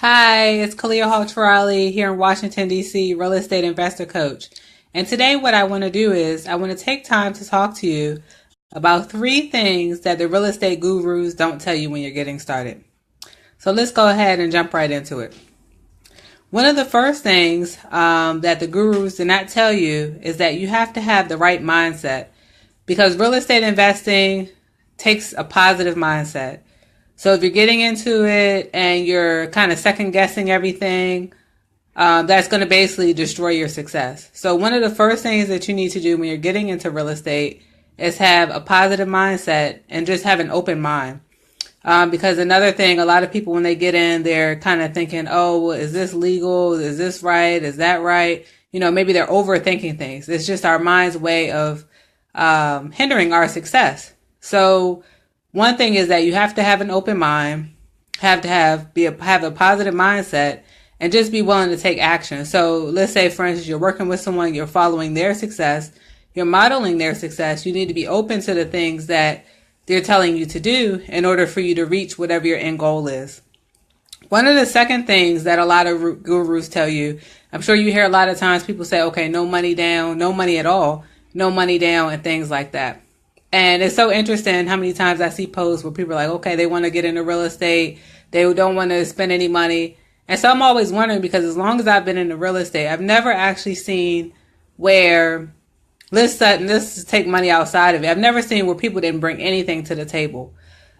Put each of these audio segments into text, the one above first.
Hi, it's Kalia Hawtrally here in Washington, D.C., real estate investor coach. And today what I want to do is I want to take time to talk to you about three things that the real estate gurus don't tell you when you're getting started. So let's go ahead and jump right into it. One of the first things that the gurus do not tell you is that you have to have the right mindset, because real estate investing takes a positive mindset. So if you're getting into it and you're kind of second guessing everything, that's going to basically destroy your success. So one of the first things that you need to do when you're getting into real estate is have a positive mindset and just have an open mind. Because another thing, a lot of people, when they get in, they're kind of thinking, oh, well, is this legal? Is this right? Is that right? Maybe they're overthinking things. It's just our mind's way of hindering our success. So one thing is that you have to have an open mind, have a positive mindset, and just be willing to take action. So let's say, for instance, you're working with someone, you're following their success, you're modeling their success. You need to be open to the things that they're telling you to do in order for you to reach whatever your end goal is. One of the second things that a lot of gurus tell you, I'm sure you hear a lot of times people say, okay, no money down, no money at all, no money down, and things like that. And it's so interesting how many times I see posts where people are like, okay, they want to get into real estate. They don't want to spend any money. And so I'm always wondering, because as long as I've been into real estate, I've never actually seen where, let's take money outside of it. I've never seen where people didn't bring anything to the table.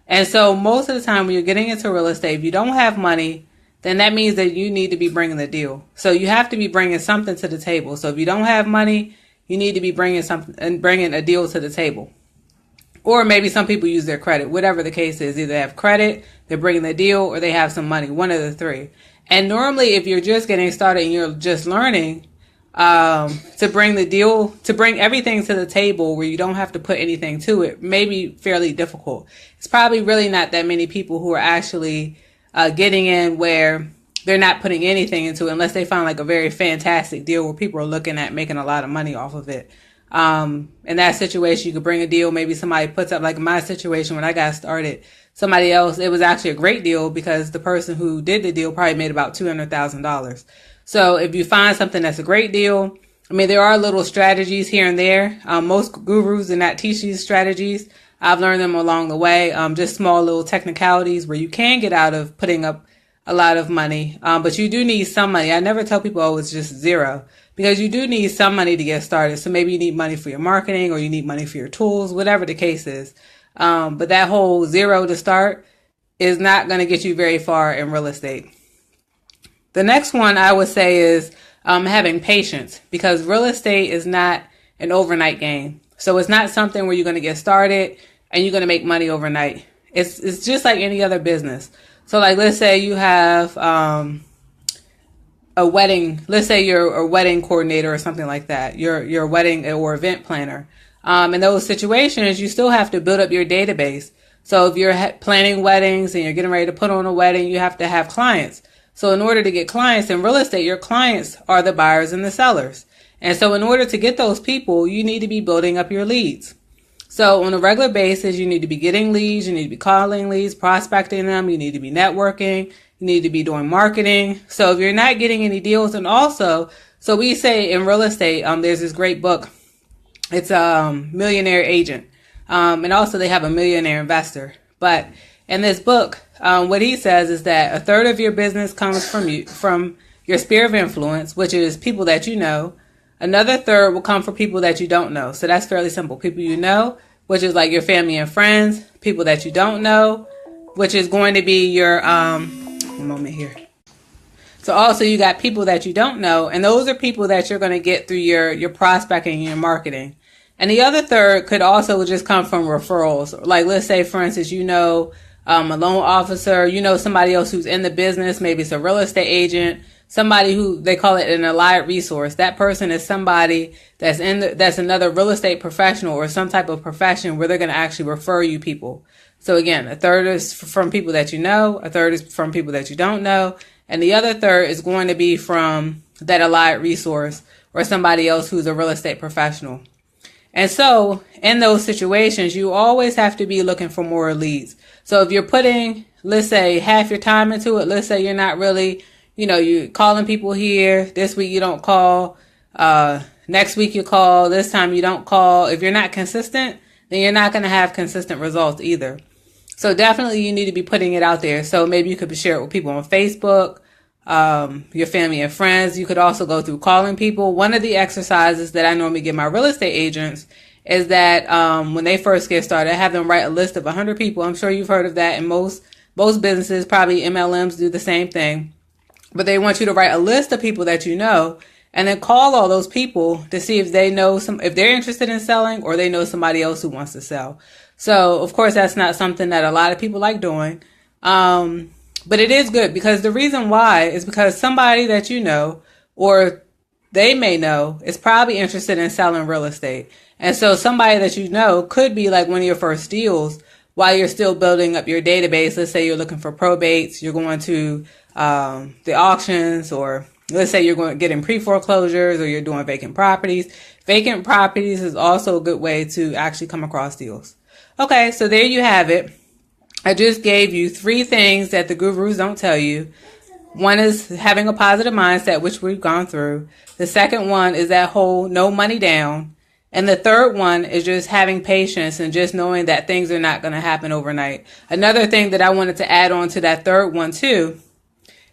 And so most of the time when you're getting into real estate, if you don't have money, then that means that you need to be bringing the deal. So you have to be bringing something to the table. So if you don't have money, you need to be bringing a deal to the table. Or maybe some people use their credit, whatever the case is. Either they have credit, they're bringing the deal, or they have some money, one of the three. And normally if you're just getting started and you're just learning to bring everything to the table where you don't have to put anything to it, may be fairly difficult. It's probably really not that many people who are actually getting in where they're not putting anything into it, unless they find like a very fantastic deal where people are looking at making a lot of money off of it. In that situation, you could bring a deal. Maybe somebody puts up, like in my situation when I got started, somebody else, it was actually a great deal because the person who did the deal probably made about $200,000. So if you find something that's a great deal, I mean, there are little strategies here and there. Most gurus do not teach these strategies. I've learned them along the way. Just small little technicalities where you can get out of putting up a lot of money. But you do need some money. I never tell people, oh, it's just zero, because you do need some money to get started. So maybe you need money for your marketing, or you need money for your tools, whatever the case is. But that whole zero to start is not going to get you very far in real estate. The next one I would say is having patience, because real estate is not an overnight game. So it's not something where you're going to get started and you're going to make money overnight. It's just like any other business. So like, let's say you have a wedding. Let's say you're a wedding coordinator or something like that. You're a wedding or event planner. In those situations, you still have to build up your database. So if you're planning weddings and you're getting ready to put on a wedding, you have to have clients. So in order to get clients in real estate, your clients are the buyers and the sellers. And so in order to get those people, you need to be building up your leads. So on a regular basis, you need to be getting leads. You need to be calling leads, prospecting them. You need to be networking. You need to be doing marketing. So if you're not getting any deals, and also, so we say in real estate, there's this great book. It's Millionaire Agent. And also they have a Millionaire Investor. But in this book, what he says is that a third of your business comes from your sphere of influence, which is people that you know. Another third will come from people that you don't know. So that's fairly simple. People you know, which is like your family and friends. People that you don't know, which is going to be your, one moment here. So also you got people that you don't know, and those are people that you're going to get through your prospecting and your marketing. And the other third could also just come from referrals. Like, let's say, for instance, you know, a loan officer, you know, somebody else who's in the business. Maybe it's a real estate agent, somebody who they call it an allied resource. That person is somebody that's another real estate professional or some type of profession where they're going to actually refer you people. So again, a third is from people that you know, a third is from people that you don't know, and the other third is going to be from that allied resource or somebody else who's a real estate professional. And so in those situations, you always have to be looking for more leads. So if you're putting, let's say half your time into it. Let's say you're not really, you're calling people here. This week you don't call. Next week you call. This time you don't call. If you're not consistent, then you're not going to have consistent results either. So definitely you need to be putting it out there. So maybe you could share it with people on Facebook, your family and friends. You could also go through calling people. One of the exercises that I normally give my real estate agents is that when they first get started, I have them write a list of 100 people. I'm sure you've heard of that, and most businesses, probably MLMs, do the same thing. But they want you to write a list of people that you know, and then call all those people to see if they know if they're interested in selling, or they know somebody else who wants to sell. So, of course, that's not something that a lot of people like doing. But it is good, because the reason why is because somebody that you know, or they may know, is probably interested in selling real estate. And so somebody that you know could be like one of your first deals while you're still building up your database. Let's say you're looking for probates, you're going to the auctions, or let's say you're getting pre-foreclosures, or you're doing vacant properties. Vacant properties is also a good way to actually come across deals. Okay, so there you have it. I just gave you 3 things that the gurus don't tell you. One is having a positive mindset, which we've gone through. The second one is that whole no money down. And the third one is just having patience and just knowing that things are not going to happen overnight. Another thing that I wanted to add on to that third one too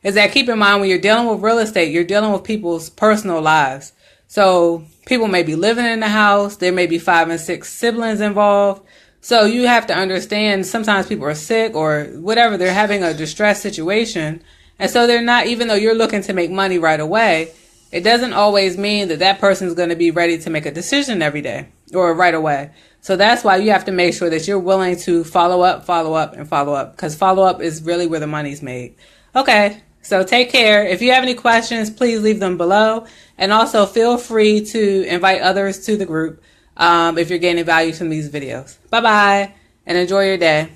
is that keep in mind, when you're dealing with real estate, you're dealing with people's personal lives. So people may be living in the house. There may be 5 and 6 siblings involved. So you have to understand, sometimes people are sick or whatever. They're having a distressed situation. And so they're not, even though you're looking to make money right away, it doesn't always mean that that person's going to be ready to make a decision every day or right away. So that's why you have to make sure that you're willing to follow up, because follow up is really where the money's made. Okay, so take care. If you have any questions, please leave them below. And also feel free to invite others to the group if you're gaining value from these videos. Bye-bye, and enjoy your day.